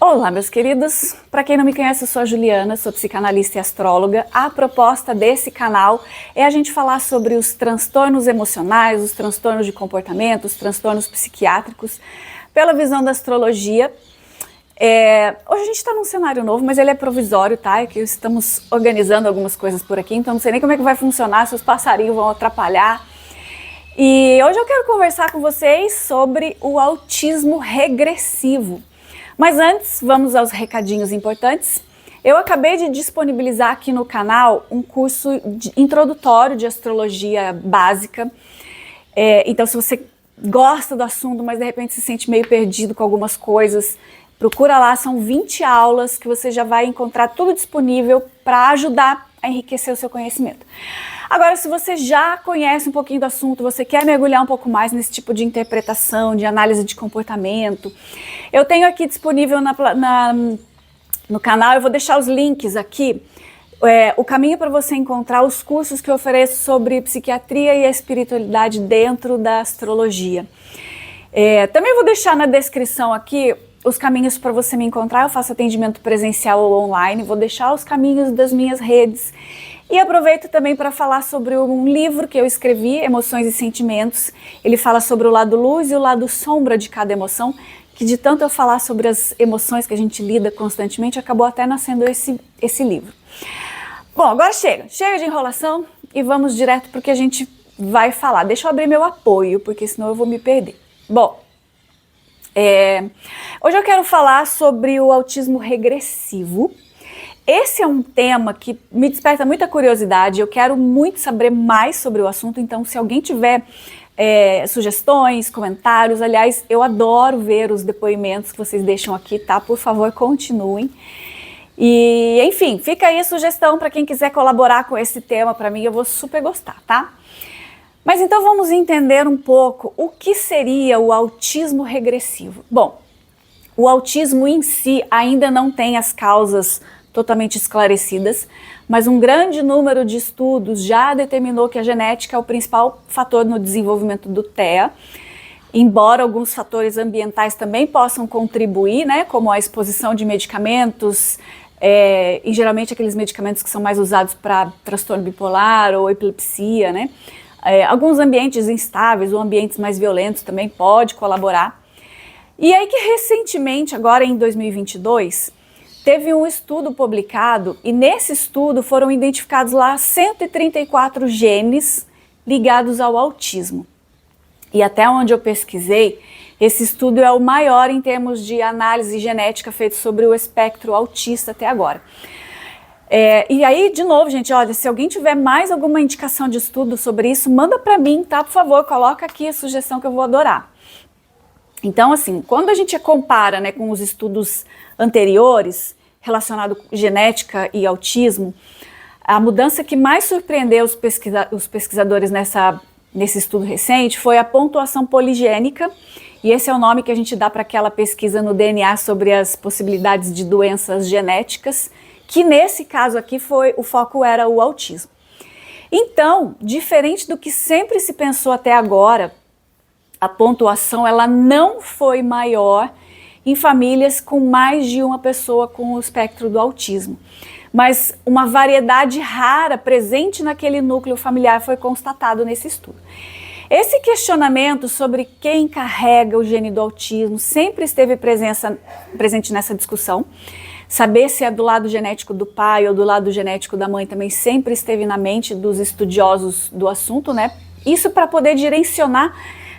Olá, meus queridos. Para quem não me conhece, eu sou a Juliana, sou psicanalista e astróloga. A proposta desse canal é a gente falar sobre os transtornos emocionais, os transtornos de comportamento, os transtornos psiquiátricos, pela visão da astrologia. Hoje a gente está num cenário novo, mas ele é provisório, tá? É que estamos organizando algumas coisas por aqui, então não sei nem como é que vai funcionar, se os passarinhos vão atrapalhar. E hoje eu quero conversar com vocês sobre o autismo regressivo. Mas antes, vamos aos recadinhos importantes. Eu acabei de disponibilizar aqui no canal um curso introdutório de astrologia básica. Então, se você gosta do assunto, mas de repente se sente meio perdido com algumas coisas, procura lá, são 20 aulas que você já vai encontrar tudo disponível para ajudar a enriquecer o seu conhecimento. Agora, se você já conhece um pouquinho do assunto, você quer mergulhar um pouco mais nesse tipo de interpretação, de análise de comportamento, eu tenho aqui disponível no canal, eu vou deixar os links aqui, o caminho para você encontrar os cursos que eu ofereço sobre psiquiatria e a espiritualidade dentro da astrologia. Também vou deixar na descrição aqui os caminhos para você me encontrar. Eu faço atendimento presencial ou online, vou deixar os caminhos das minhas redes. E aproveito também para falar sobre um livro que eu escrevi, Emoções e Sentimentos. Ele fala sobre o lado luz e o lado sombra de cada emoção, que de tanto eu falar sobre as emoções que a gente lida constantemente, acabou até nascendo esse livro. Bom, agora chega de enrolação e vamos direto para o que a gente vai falar. Deixa eu abrir meu apoio, porque senão eu vou me perder. Bom, hoje eu quero falar sobre o autismo regressivo. Esse é um tema que me desperta muita curiosidade, eu quero muito saber mais sobre o assunto, então se alguém tiver sugestões, comentários, aliás, eu adoro ver os depoimentos que vocês deixam aqui, tá? Por favor, continuem. E, enfim, fica aí a sugestão para quem quiser colaborar com esse tema para mim, eu vou super gostar, tá? Mas então vamos entender um pouco o que seria o autismo regressivo. Bom, o autismo em si ainda não tem as causas totalmente esclarecidas, mas um grande número de estudos já determinou que a genética é o principal fator no desenvolvimento do TEA, embora alguns fatores ambientais também possam contribuir, né, como a exposição de medicamentos, e geralmente aqueles medicamentos que são mais usados para transtorno bipolar ou epilepsia, né, alguns ambientes instáveis ou ambientes mais violentos também pode colaborar. E aí que recentemente, agora em 2022, teve um estudo publicado e nesse estudo foram identificados lá 134 genes ligados ao autismo. E até onde eu pesquisei, esse estudo é o maior em termos de análise genética feito sobre o espectro autista até agora. E aí, de novo, gente, olha, se alguém tiver mais alguma indicação de estudo sobre isso, manda para mim, tá? Por favor, coloca aqui a sugestão que eu vou adorar. Então, assim, quando a gente compara, né, com os estudos anteriores, relacionado com genética e autismo, a mudança que mais surpreendeu os pesquisadores nesse estudo recente foi a pontuação poligênica, e esse é o nome que a gente dá para aquela pesquisa no DNA sobre as possibilidades de doenças genéticas, que nesse caso aqui o foco era o autismo. Então, diferente do que sempre se pensou até agora, a pontuação ela não foi maior em famílias com mais de uma pessoa com o espectro do autismo. Mas uma variedade rara presente naquele núcleo familiar foi constatado nesse estudo. Esse questionamento sobre quem carrega o gene do autismo sempre esteve presente nessa discussão. Saber se é do lado genético do pai ou do lado genético da mãe também sempre esteve na mente dos estudiosos do assunto, né? Isso para poder direcionar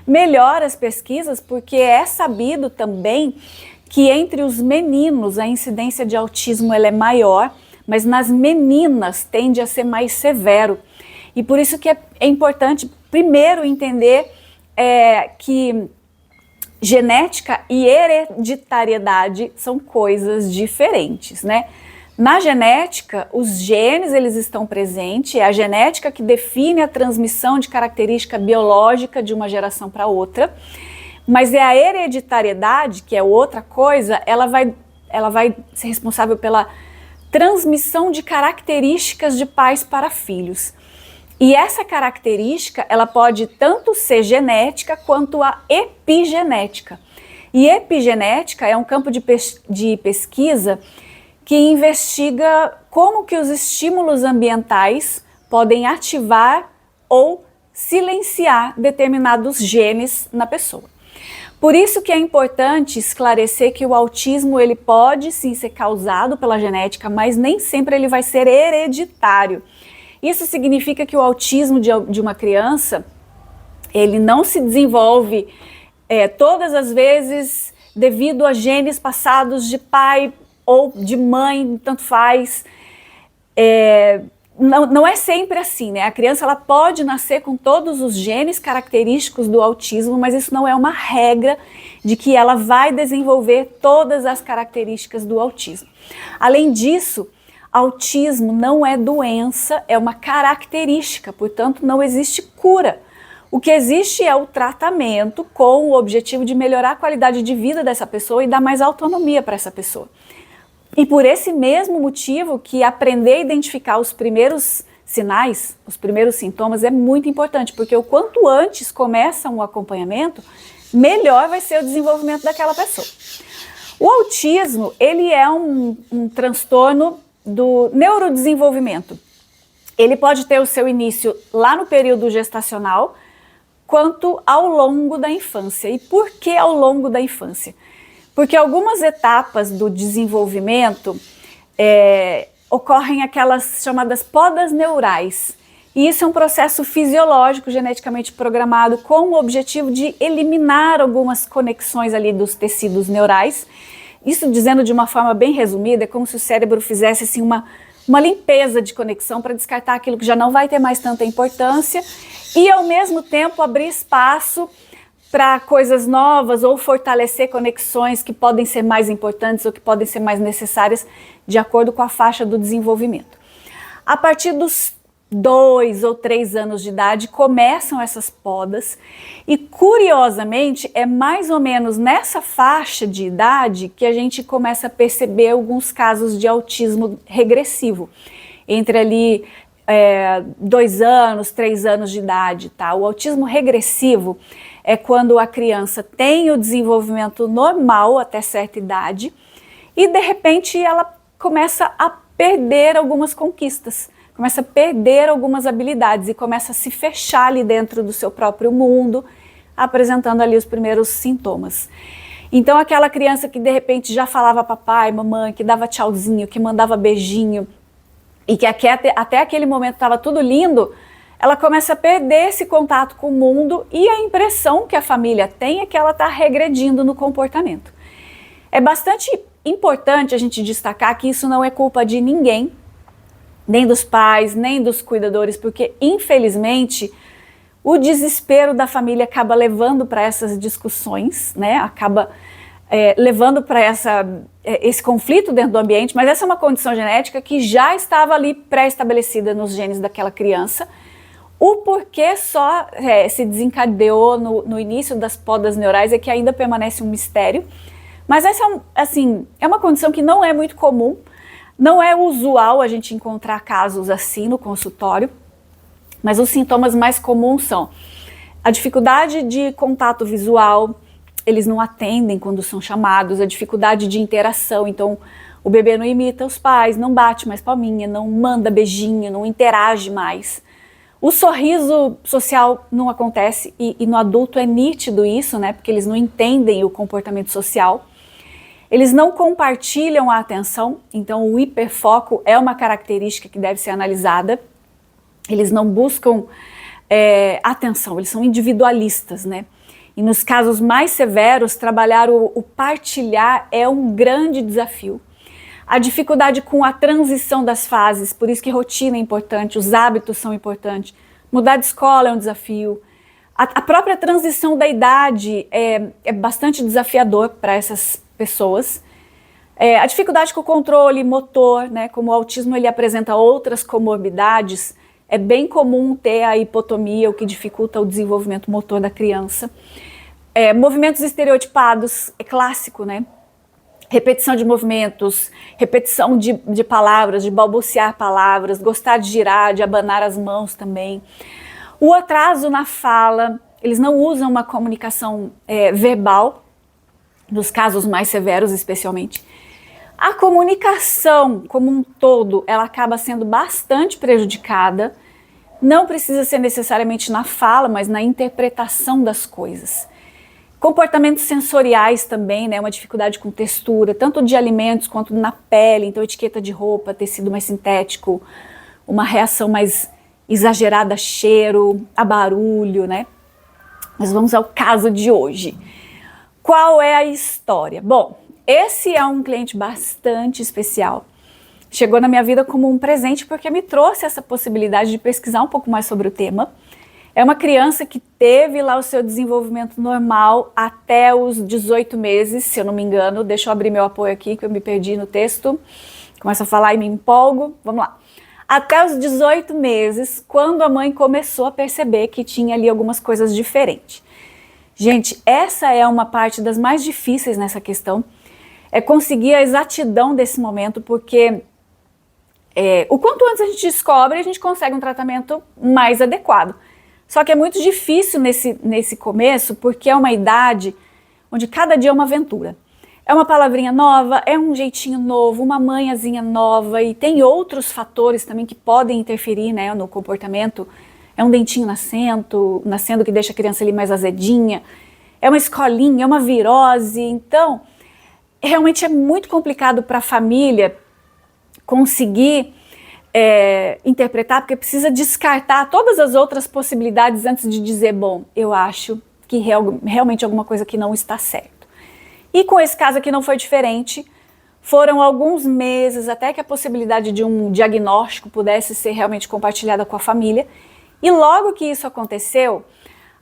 melhor as pesquisas, porque é sabido também que entre os meninos a incidência de autismo ela é maior, mas nas meninas tende a ser mais severo. E por isso que é importante primeiro entender que genética e hereditariedade são coisas diferentes, né? Na genética, os genes eles estão presentes, é a genética que define a transmissão de característica biológica de uma geração para outra, mas é a hereditariedade, que é outra coisa, ela vai ser responsável pela transmissão de características de pais para filhos. E essa característica, ela pode tanto ser genética quanto a epigenética. E epigenética é um campo de pesquisa que investiga como que os estímulos ambientais podem ativar ou silenciar determinados genes na pessoa. Por isso que é importante esclarecer que o autismo ele pode sim ser causado pela genética, mas nem sempre ele vai ser hereditário. Isso significa que o autismo de uma criança, ele não se desenvolve todas as vezes devido a genes passados de pai ou de mãe, tanto faz. Não é sempre assim, né? A criança ela pode nascer com todos os genes característicos do autismo, mas isso não é uma regra de que ela vai desenvolver todas as características do autismo. Além disso, autismo não é doença, é uma característica, portanto não existe cura. O que existe é o tratamento com o objetivo de melhorar a qualidade de vida dessa pessoa e dar mais autonomia para essa pessoa. E por esse mesmo motivo que aprender a identificar os primeiros sinais, os primeiros sintomas é muito importante, porque o quanto antes começa um acompanhamento, melhor vai ser o desenvolvimento daquela pessoa. O autismo, ele é um transtorno do neurodesenvolvimento. Ele pode ter o seu início lá no período gestacional, quanto ao longo da infância. E por que ao longo da infância? Porque algumas etapas do desenvolvimento ocorrem aquelas chamadas podas neurais. E isso é um processo fisiológico geneticamente programado com o objetivo de eliminar algumas conexões ali dos tecidos neurais. Isso, dizendo de uma forma bem resumida, é como se o cérebro fizesse assim, uma limpeza de conexão para descartar aquilo que já não vai ter mais tanta importância e, ao mesmo tempo, abrir espaço para coisas novas ou fortalecer conexões que podem ser mais importantes ou que podem ser mais necessárias de acordo com a faixa do desenvolvimento. A partir dos 2 ou 3 anos de idade começam essas podas e, curiosamente, é mais ou menos nessa faixa de idade que a gente começa a perceber alguns casos de autismo regressivo, entre ali 2 anos, 3 anos de idade, tá? O autismo regressivo é quando a criança tem o desenvolvimento normal até certa idade e, de repente, ela começa a perder algumas conquistas, começa a perder algumas habilidades e começa a se fechar ali dentro do seu próprio mundo, apresentando ali os primeiros sintomas. Então, aquela criança que, de repente, já falava papai, mamãe, que dava tchauzinho, que mandava beijinho e que até aquele momento estava tudo lindo, ela começa a perder esse contato com o mundo e a impressão que a família tem é que ela está regredindo no comportamento. É bastante importante a gente destacar que isso não é culpa de ninguém, nem dos pais, nem dos cuidadores, porque, infelizmente, o desespero da família acaba levando para essas discussões, né? Acaba levando para esse conflito dentro do ambiente, mas essa é uma condição genética que já estava ali pré-estabelecida nos genes daquela criança. O porquê só se desencadeou no início das podas neurais é que ainda permanece um mistério, mas essa é uma condição que não é muito comum, não é usual a gente encontrar casos assim no consultório, mas os sintomas mais comuns são a dificuldade de contato visual, eles não atendem quando são chamados, a dificuldade de interação, então o bebê não imita os pais, não bate mais palminha, não manda beijinho, não interage mais. O sorriso social não acontece e no adulto é nítido isso, né? Porque eles não entendem o comportamento social. Eles não compartilham a atenção, então o hiperfoco é uma característica que deve ser analisada. Eles não buscam atenção, eles são individualistas, né? E nos casos mais severos, trabalhar o partilhar é um grande desafio. A dificuldade com a transição das fases, por isso que rotina é importante, os hábitos são importantes. Mudar de escola é um desafio. A própria transição da idade é bastante desafiador para essas pessoas. A dificuldade com o controle motor, né, como o autismo ele apresenta outras comorbidades, é bem comum ter a hipotomia, o que dificulta o desenvolvimento motor da criança. Movimentos estereotipados, é clássico, né? Repetição de movimentos, repetição de palavras, de balbuciar palavras, gostar de girar, de abanar as mãos também. O atraso na fala, eles não usam uma comunicação verbal, nos casos mais severos especialmente. A comunicação como um todo, ela acaba sendo bastante prejudicada, não precisa ser necessariamente na fala, mas na interpretação das coisas. Comportamentos sensoriais também, né, uma dificuldade com textura, tanto de alimentos quanto na pele, então etiqueta de roupa, tecido mais sintético, uma reação mais exagerada a cheiro, a barulho, né? Mas vamos ao caso de hoje. Qual é a história? Bom, esse é um cliente bastante especial. Chegou na minha vida como um presente porque me trouxe essa possibilidade de pesquisar um pouco mais sobre o tema. É uma criança que teve lá o seu desenvolvimento normal até os 18 meses, se eu não me engano. Deixa eu abrir meu apoio aqui que eu me perdi no texto. Começo a falar e me empolgo. Vamos lá. Até os 18 meses, quando a mãe começou a perceber que tinha ali algumas coisas diferentes. Gente, essa é uma parte das mais difíceis nessa questão, é conseguir a exatidão desse momento, porque o quanto antes a gente descobre, a gente consegue um tratamento mais adequado. Só que é muito difícil nesse começo, porque é uma idade onde cada dia é uma aventura. É uma palavrinha nova, é um jeitinho novo, uma manhãzinha nova, e tem outros fatores também que podem interferir, né, no comportamento. É um dentinho nascendo que deixa a criança ali mais azedinha, é uma escolinha, é uma virose. Então, realmente é muito complicado para a família conseguir interpretar, porque precisa descartar todas as outras possibilidades antes de dizer, bom, eu acho que realmente alguma coisa que não está certo. E com esse caso aqui não foi diferente, foram alguns meses até que a possibilidade de um diagnóstico pudesse ser realmente compartilhada com a família, e logo que isso aconteceu,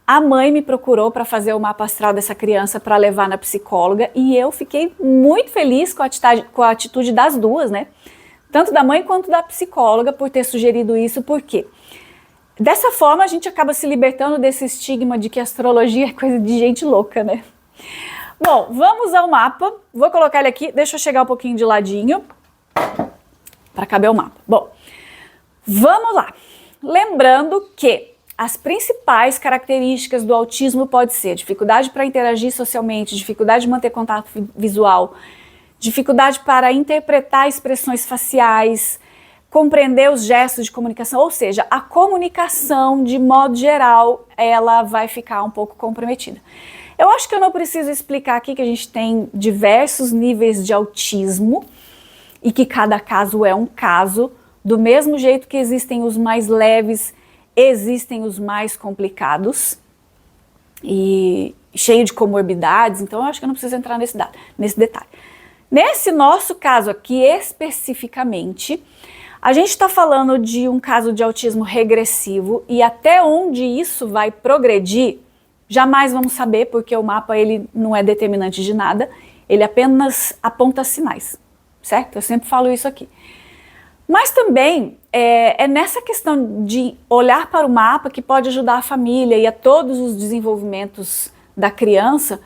a mãe me procurou para fazer o mapa astral dessa criança para levar na psicóloga, e eu fiquei muito feliz com a atitude das duas, né? Tanto da mãe quanto da psicóloga por ter sugerido isso, porque dessa forma a gente acaba se libertando desse estigma de que a astrologia é coisa de gente louca, né? Bom, vamos ao mapa. Vou colocar ele aqui, deixa eu chegar um pouquinho de ladinho para caber o mapa. Bom, vamos lá. Lembrando que as principais características do autismo pode ser dificuldade para interagir socialmente, dificuldade de manter contato visual, dificuldade para interpretar expressões faciais, compreender os gestos de comunicação, ou seja, a comunicação de modo geral, ela vai ficar um pouco comprometida. Eu acho que eu não preciso explicar aqui que a gente tem diversos níveis de autismo e que cada caso é um caso, do mesmo jeito que existem os mais leves, existem os mais complicados e cheio de comorbidades, então eu acho que eu não preciso entrar nesse detalhe. Nesse nosso caso aqui especificamente, a gente está falando de um caso de autismo regressivo e até onde isso vai progredir, jamais vamos saber, porque o mapa ele não é determinante de nada, ele apenas aponta sinais, certo? Eu sempre falo isso aqui. Mas também é nessa questão de olhar para o mapa que pode ajudar a família e a todos os desenvolvimentos da criança,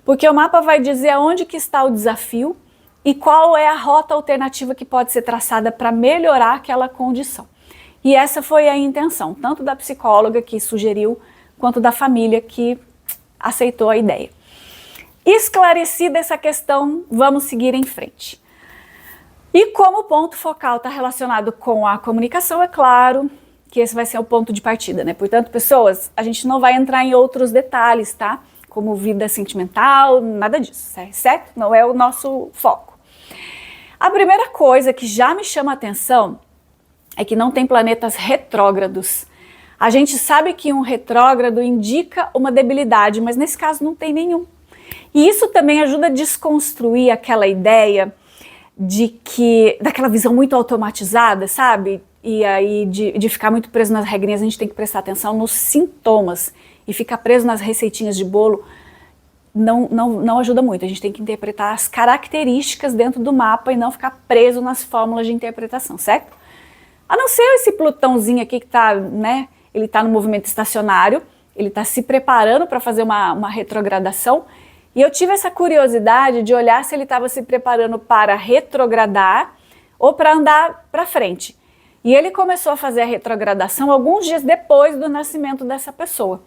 porque o mapa vai dizer aonde que está o desafio e qual é a rota alternativa que pode ser traçada para melhorar aquela condição. E essa foi a intenção, tanto da psicóloga que sugeriu, quanto da família que aceitou a ideia. Esclarecida essa questão, vamos seguir em frente. E como o ponto focal está relacionado com a comunicação, é claro que esse vai ser o ponto de partida, né? Portanto, pessoas, a gente não vai entrar em outros detalhes, tá? Como vida sentimental, nada disso, certo? Não é o nosso foco. A primeira coisa que já me chama a atenção é que não tem planetas retrógrados. A gente sabe que um retrógrado indica uma debilidade, mas nesse caso não tem nenhum. E isso também ajuda a desconstruir aquela ideia daquela visão muito automatizada, sabe? E aí de ficar muito preso nas regrinhas, a gente tem que prestar atenção nos sintomas. E ficar preso nas receitinhas de bolo não ajuda muito. A gente tem que interpretar as características dentro do mapa e não ficar preso nas fórmulas de interpretação, certo? A não ser esse Plutãozinho aqui que tá, né? Ele tá no movimento estacionário, ele tá se preparando para fazer uma retrogradação. E eu tive essa curiosidade de olhar se ele estava se preparando para retrogradar ou para andar para frente. E ele começou a fazer a retrogradação alguns dias depois do nascimento dessa pessoa.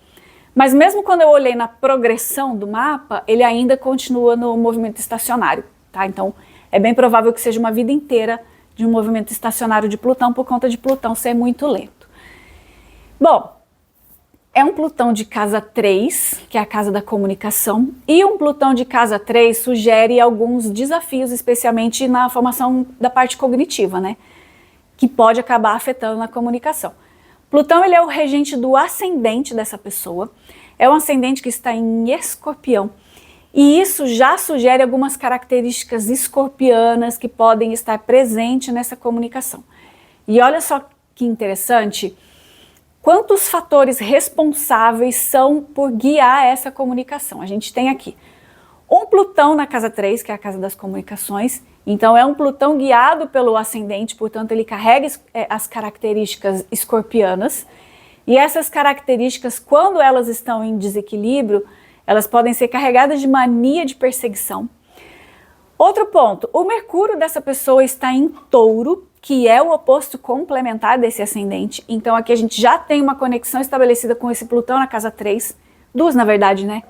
Mas mesmo quando eu olhei na progressão do mapa, ele ainda continua no movimento estacionário, tá? Então é bem provável que seja uma vida inteira de um movimento estacionário de Plutão, por conta de Plutão ser muito lento. Bom, é um Plutão de casa 3, que é a casa da comunicação, e um Plutão de casa 3 sugere alguns desafios, especialmente na formação da parte cognitiva, né? Que pode acabar afetando na comunicação. Plutão, ele é o regente do ascendente dessa pessoa, é um ascendente que está em Escorpião, e isso já sugere algumas características escorpianas que podem estar presentes nessa comunicação. E olha só que interessante, quantos fatores responsáveis são por guiar essa comunicação. A gente tem aqui um Plutão na casa 3, que é a casa das comunicações, então é um Plutão guiado pelo ascendente, portanto ele carrega as características escorpianas, e essas características, quando elas estão em desequilíbrio, elas podem ser carregadas de mania de perseguição. Outro ponto, o Mercúrio dessa pessoa está em Touro, que é o oposto complementar desse ascendente, então aqui a gente já tem uma conexão estabelecida com esse Plutão na casa 3, duas na verdade, né?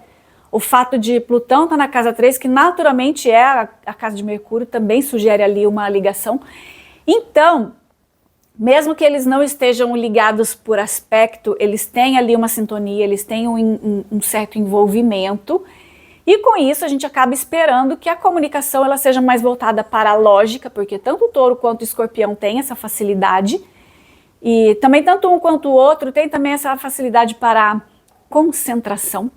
O fato de Plutão estar na casa 3, que naturalmente é a casa de Mercúrio, também sugere ali uma ligação. Então, mesmo que eles não estejam ligados por aspecto, eles têm ali uma sintonia, eles têm um certo envolvimento, e com isso a gente acaba esperando que a comunicação ela seja mais voltada para a lógica, porque tanto o Touro quanto o Escorpião têm essa facilidade, e também tanto um quanto o outro tem também essa facilidade para a concentração.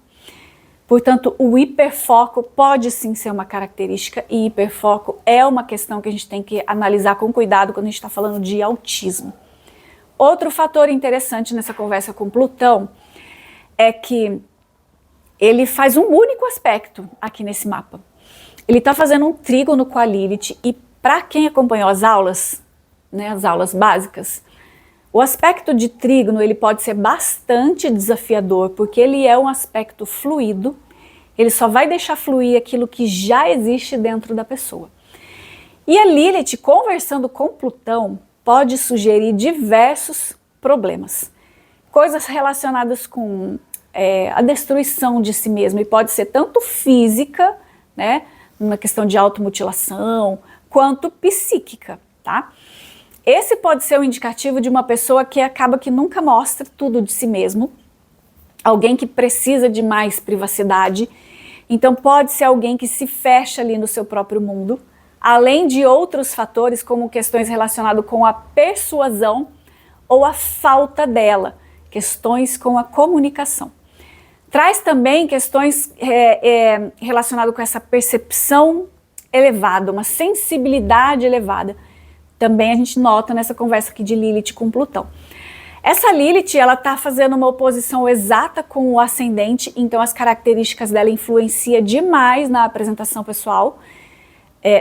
Portanto, o hiperfoco pode sim ser uma característica, e hiperfoco é uma questão que a gente tem que analisar com cuidado quando a gente está falando de autismo. Outro fator interessante nessa conversa com Plutão é que ele faz um único aspecto aqui nesse mapa. Ele está fazendo um trígono com a Lilith, e para quem acompanhou as aulas, né, as aulas básicas, o aspecto de trígono ele pode ser bastante desafiador, porque ele é um aspecto fluido, ele só vai deixar fluir aquilo que já existe dentro da pessoa. E a Lilith, conversando com Plutão, pode sugerir diversos problemas. Coisas relacionadas com a destruição de si mesmo, e pode ser tanto física, né, uma questão de automutilação, quanto psíquica, tá? Esse pode ser um indicativo de uma pessoa que acaba que nunca mostra tudo de si mesmo, alguém que precisa de mais privacidade, então pode ser alguém que se fecha ali no seu próprio mundo, além de outros fatores como questões relacionadas com a persuasão ou a falta dela, questões com a comunicação. Traz também questões relacionadas com essa percepção elevada, uma sensibilidade elevada. Também a gente nota nessa conversa aqui de Lilith com Plutão. Essa Lilith, ela está fazendo uma oposição exata com o ascendente, então as características dela influenciam demais na apresentação pessoal,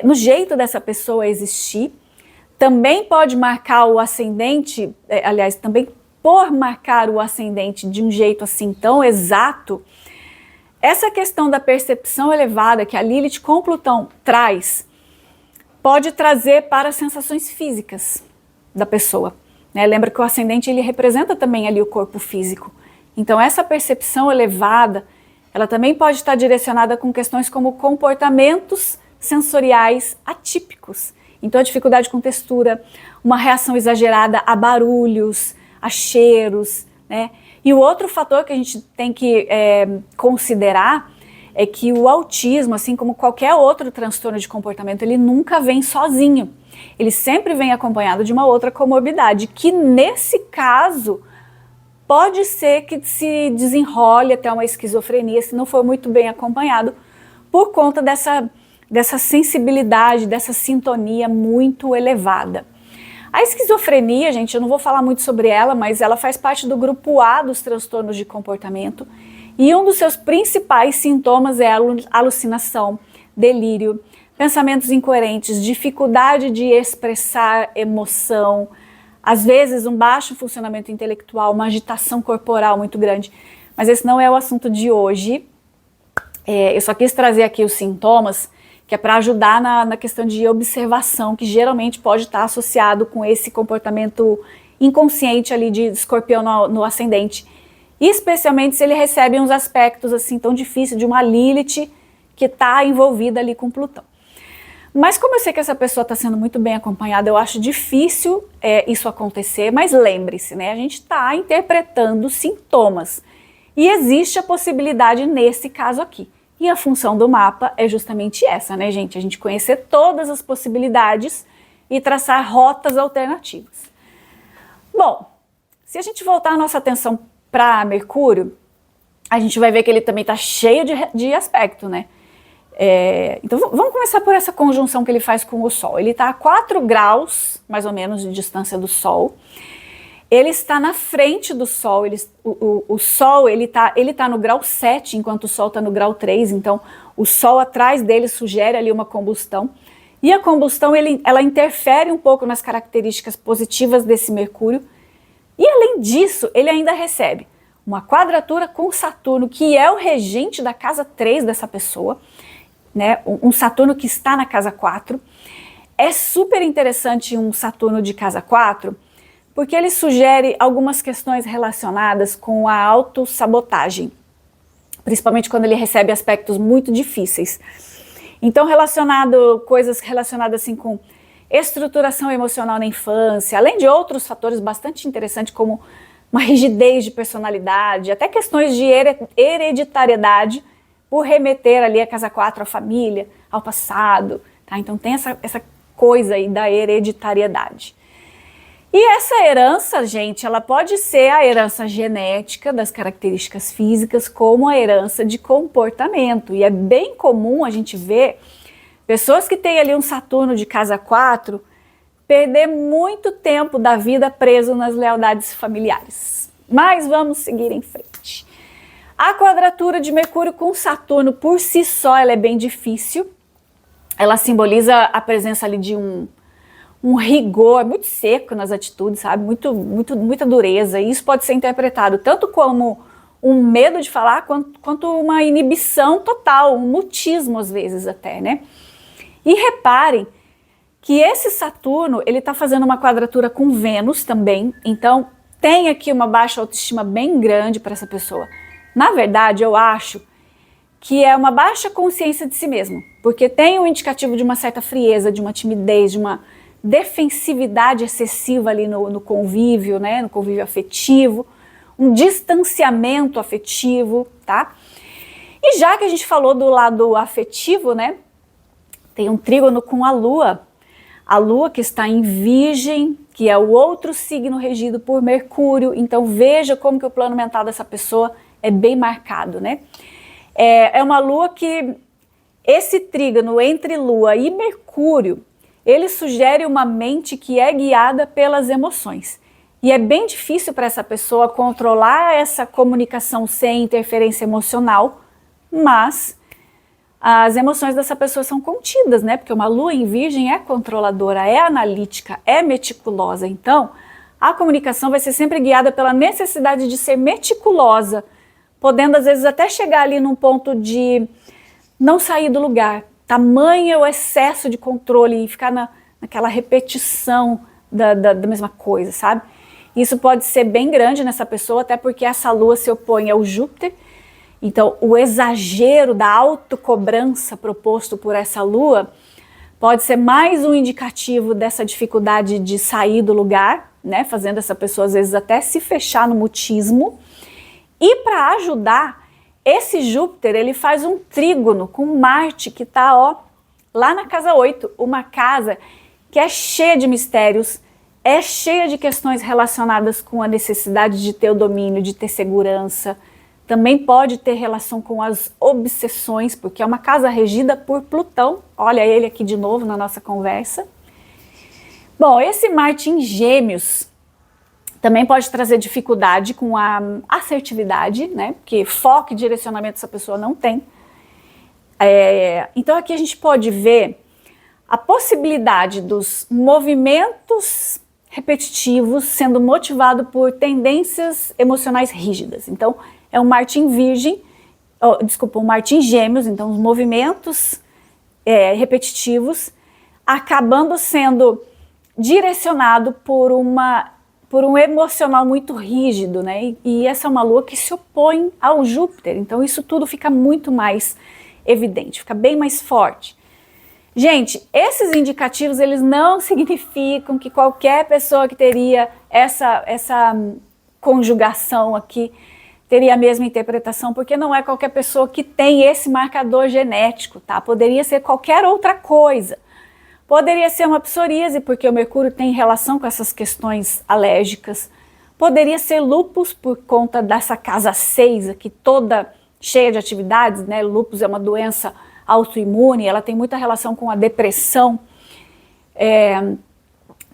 no jeito dessa pessoa existir. Também pode marcar o ascendente, aliás, também por marcar o ascendente de um jeito assim tão exato, essa questão da percepção elevada que a Lilith com Plutão traz, pode trazer para sensações físicas da pessoa, né? Lembra que o ascendente ele representa também ali o corpo físico. Então essa percepção elevada, ela também pode estar direcionada com questões como comportamentos sensoriais atípicos. Então a dificuldade com textura, uma reação exagerada a barulhos, a cheiros, né? E o outro fator que a gente tem que considerar é que o autismo, assim como qualquer outro transtorno de comportamento, ele nunca vem sozinho. Ele sempre vem acompanhado de uma outra comorbidade, que nesse caso pode ser que se desenrole até uma esquizofrenia, se não for muito bem acompanhado, por conta dessa sensibilidade, dessa sintonia muito elevada. A esquizofrenia, gente, eu não vou falar muito sobre ela, mas ela faz parte do grupo A dos transtornos de comportamento, e um dos seus principais sintomas é a alucinação, delírio, pensamentos incoerentes, dificuldade de expressar emoção, às vezes um baixo funcionamento intelectual, uma agitação corporal muito grande. Mas esse não é o assunto de hoje. Eu só quis trazer aqui os sintomas, que é para ajudar na questão de observação, que geralmente pode estar associado com esse comportamento inconsciente ali de Escorpião no ascendente. especialmente se ele recebe uns aspectos assim tão difíceis de uma Lilith que está envolvida ali com Plutão. Mas como eu sei que essa pessoa está sendo muito bem acompanhada, eu acho difícil isso acontecer, mas lembre-se, né? A gente está interpretando sintomas e existe a possibilidade nesse caso aqui. E a função do mapa é justamente essa, né, gente? A gente conhecer todas as possibilidades e traçar rotas alternativas. Bom, se a gente voltar a nossa atenção para Mercúrio, a gente vai ver que ele também está cheio de aspecto, né? Então vamos começar por essa conjunção que ele faz com o Sol. Ele está a 4 graus, mais ou menos, de distância do Sol. Ele está na frente do Sol, o Sol ele tá no grau 7, enquanto o Sol está no grau 3, então o Sol atrás dele sugere ali uma combustão. E a combustão ela interfere um pouco nas características positivas desse Mercúrio. E além disso, ele ainda recebe uma quadratura com Saturno, que é o regente da casa 3 dessa pessoa, né? Um Saturno que está na casa 4. É super interessante um Saturno de casa 4, porque ele sugere algumas questões relacionadas com a autossabotagem, principalmente quando ele recebe aspectos muito difíceis. Então, coisas relacionadas assim com estruturação emocional na infância, além de outros fatores bastante interessantes, como uma rigidez de personalidade, até questões de hereditariedade, por remeter ali a casa 4 à família, ao passado, tá? Então tem essa coisa aí da hereditariedade. E essa herança, gente, ela pode ser a herança genética das características físicas, como a herança de comportamento. E é bem comum a gente ver pessoas que têm ali um Saturno de casa 4 perder muito tempo da vida preso nas lealdades familiares. Mas vamos seguir em frente. A quadratura de Mercúrio com Saturno por si só ela é bem difícil. Ela simboliza a presença ali de um rigor muito seco nas atitudes, sabe? Muita dureza. E isso pode ser interpretado tanto como um medo de falar, quanto uma inibição total, um mutismo às vezes até, né? E reparem que esse Saturno, ele está fazendo uma quadratura com Vênus também, então tem aqui uma baixa autoestima bem grande para essa pessoa. Na verdade, eu acho que é uma baixa consciência de si mesmo, porque tem um indicativo de uma certa frieza, de uma timidez, de uma defensividade excessiva ali no convívio, né, no convívio afetivo, um distanciamento afetivo, tá? E já que a gente falou do lado afetivo, né, tem um trígono com a Lua que está em Virgem, que é o outro signo regido por Mercúrio, então veja como que o plano mental dessa pessoa é bem marcado, né? É uma Lua que, esse trígono entre Lua e Mercúrio, ele sugere uma mente que é guiada pelas emoções. E é bem difícil para essa pessoa controlar essa comunicação sem interferência emocional, mas as emoções dessa pessoa são contidas, né? Porque uma Lua em Virgem é controladora, é analítica, é meticulosa. Então, a comunicação vai ser sempre guiada pela necessidade de ser meticulosa, podendo às vezes até chegar ali num ponto de não sair do lugar. Tamanho o excesso de controle e ficar naquela repetição da mesma coisa, sabe? Isso pode ser bem grande nessa pessoa, até porque essa Lua se opõe ao Júpiter. Então, o exagero da autocobrança proposto por essa Lua pode ser mais um indicativo dessa dificuldade de sair do lugar, né? Fazendo essa pessoa às vezes até se fechar no mutismo. E para ajudar, esse Júpiter, ele faz um trígono com Marte, que está lá na casa 8, uma casa que é cheia de mistérios, é cheia de questões relacionadas com a necessidade de ter o domínio, de ter segurança. Também pode ter relação com as obsessões, porque é uma casa regida por Plutão. Olha ele aqui de novo na nossa conversa. Bom, esse Marte em Gêmeos também pode trazer dificuldade com a assertividade, né? Porque foco e direcionamento essa pessoa não tem. Então aqui a gente pode ver a possibilidade dos movimentos repetitivos sendo motivado por tendências emocionais rígidas. Então é um Marte em Virgem, um Marte em Gêmeos, então os movimentos repetitivos acabando sendo direcionado por por um emocional muito rígido, né? E essa é uma lua que se opõe ao Júpiter, então isso tudo fica muito mais evidente, fica bem mais forte. Gente, esses indicativos, eles não significam que qualquer pessoa que teria essa conjugação aqui teria a mesma interpretação, porque não é qualquer pessoa que tem esse marcador genético, tá? Poderia ser qualquer outra coisa. Poderia ser uma psoríase, porque o Mercúrio tem relação com essas questões alérgicas. Poderia ser lúpus, por conta dessa casa 6 aqui, toda cheia de atividades, né? Lúpus é uma doença autoimune, ela tem muita relação com a depressão,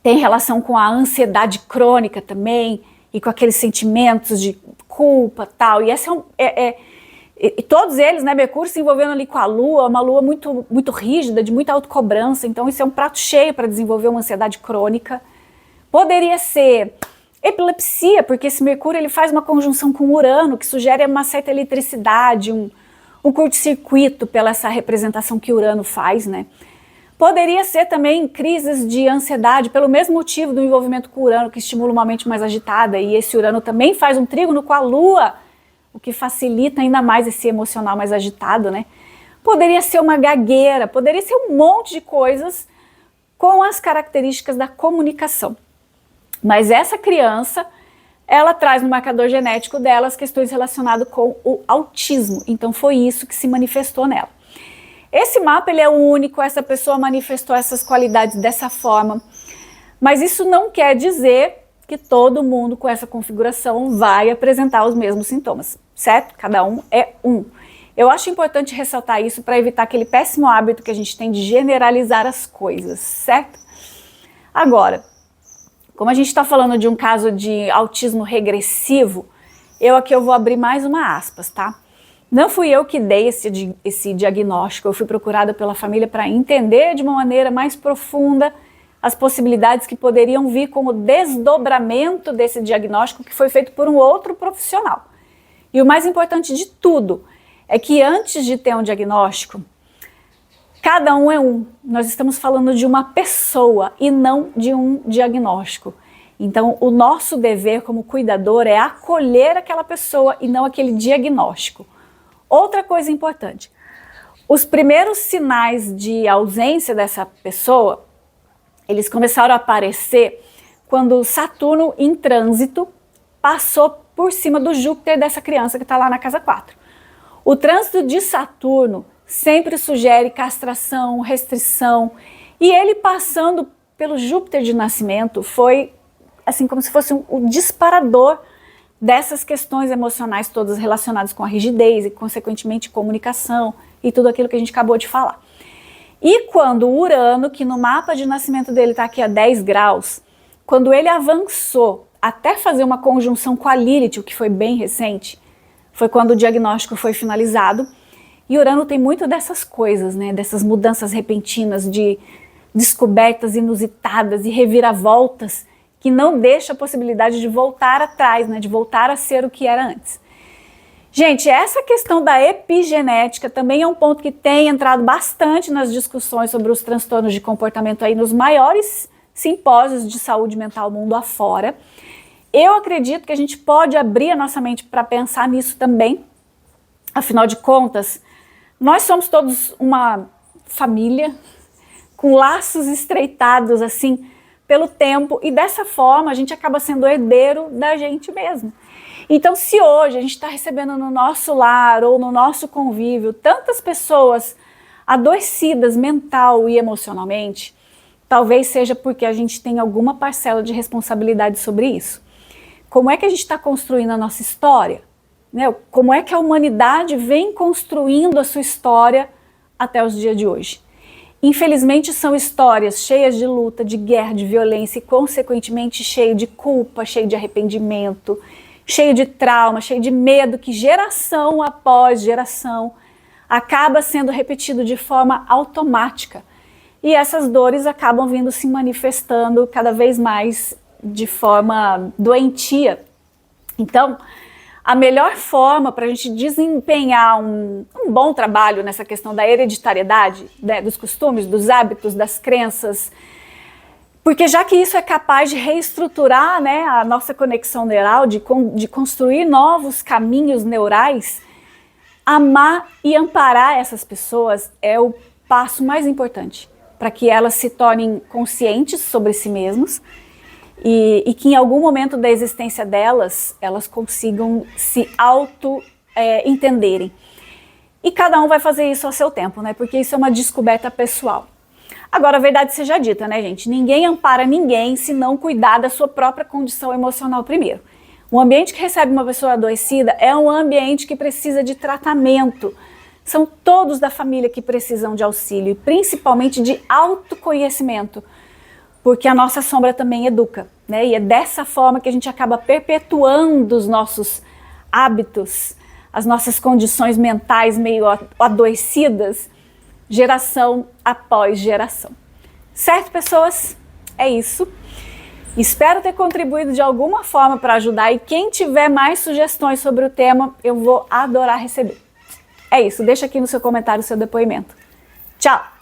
tem relação com a ansiedade crônica também, e com aqueles sentimentos de culpa tal, e essa e todos eles, né, Mercúrio se envolvendo ali com a Lua, uma Lua muito, muito rígida, de muita autocobrança, então isso é um prato cheio para desenvolver uma ansiedade crônica. Poderia ser epilepsia, porque esse Mercúrio ele faz uma conjunção com Urano, que sugere uma certa eletricidade, um curto-circuito pela essa representação que Urano faz, né? Poderia ser também crises de ansiedade, pelo mesmo motivo do envolvimento com Urano, que estimula uma mente mais agitada, e esse Urano também faz um trígono com a Lua, o que facilita ainda mais esse emocional mais agitado, né? Poderia ser uma gagueira, poderia ser um monte de coisas com as características da comunicação. Mas essa criança, ela traz no marcador genético dela as questões relacionadas com o autismo, então foi isso que se manifestou nela. Esse mapa ele é único, essa pessoa manifestou essas qualidades dessa forma, mas isso não quer dizer que todo mundo com essa configuração vai apresentar os mesmos sintomas, certo? Cada um é um. Eu acho importante ressaltar isso para evitar aquele péssimo hábito que a gente tem de generalizar as coisas, certo? Agora, como a gente está falando de um caso de autismo regressivo, eu vou abrir mais uma aspas, tá? Não fui eu que dei esse diagnóstico, eu fui procurada pela família para entender de uma maneira mais profunda as possibilidades que poderiam vir com o desdobramento desse diagnóstico que foi feito por um outro profissional. E o mais importante de tudo é que antes de ter um diagnóstico, cada um é um. Nós estamos falando de uma pessoa e não de um diagnóstico. Então, o nosso dever como cuidador é acolher aquela pessoa e não aquele diagnóstico. Outra coisa importante, os primeiros sinais de ausência dessa pessoa, eles começaram a aparecer quando Saturno em trânsito passou por cima do Júpiter dessa criança que está lá na casa 4. O trânsito de Saturno sempre sugere castração, restrição, e ele passando pelo Júpiter de nascimento foi assim como se fosse um disparador dessas questões emocionais todas relacionadas com a rigidez e consequentemente comunicação e tudo aquilo que a gente acabou de falar. E quando o Urano, que no mapa de nascimento dele está aqui a 10 graus, quando ele avançou até fazer uma conjunção com a Lilith, o que foi bem recente, foi quando o diagnóstico foi finalizado. E Urano tem muito dessas coisas, né? Dessas mudanças repentinas, de descobertas inusitadas e reviravoltas que não deixa a possibilidade de voltar atrás, né? De voltar a ser o que era antes. Gente, essa questão da epigenética também é um ponto que tem entrado bastante nas discussões sobre os transtornos de comportamento aí nos maiores simpósios de saúde mental mundo afora. Eu acredito que a gente pode abrir a nossa mente para pensar nisso também. Afinal de contas, nós somos todos uma família com laços estreitados assim pelo tempo e dessa forma a gente acaba sendo herdeiro da gente mesmo. Então, se hoje a gente está recebendo no nosso lar ou no nosso convívio tantas pessoas adoecidas mental e emocionalmente, talvez seja porque a gente tem alguma parcela de responsabilidade sobre isso. Como é que a gente está construindo a nossa história? Né? Como é que a humanidade vem construindo a sua história até os dias de hoje? Infelizmente são histórias cheias de luta, de guerra, de violência e consequentemente cheio de culpa, cheio de arrependimento, cheio de trauma, cheio de medo que geração após geração acaba sendo repetido de forma automática. E essas dores acabam vindo se manifestando cada vez mais de forma doentia. Então, a melhor forma para a gente desempenhar um bom trabalho nessa questão da hereditariedade, né, dos costumes, dos hábitos, das crenças, Porque já que isso é capaz de reestruturar, né, a nossa conexão neural, de construir novos caminhos neurais, amar e amparar essas pessoas é o passo mais importante para que elas se tornem conscientes sobre si mesmas e que em algum momento da existência delas, elas consigam se entenderem. E cada um vai fazer isso ao seu tempo, né? Porque isso é uma descoberta pessoal. Agora, a verdade seja dita, né, gente? Ninguém ampara ninguém se não cuidar da sua própria condição emocional primeiro. Um ambiente que recebe uma pessoa adoecida é um ambiente que precisa de tratamento. São todos da família que precisam de auxílio, principalmente de autoconhecimento, porque a nossa sombra também educa, né? E é dessa forma que a gente acaba perpetuando os nossos hábitos, as nossas condições mentais meio adoecidas, geração após geração. Certo, pessoas? É isso. Espero ter contribuído de alguma forma para ajudar e quem tiver mais sugestões sobre o tema, eu vou adorar receber. É isso, deixa aqui no seu comentário o seu depoimento. Tchau!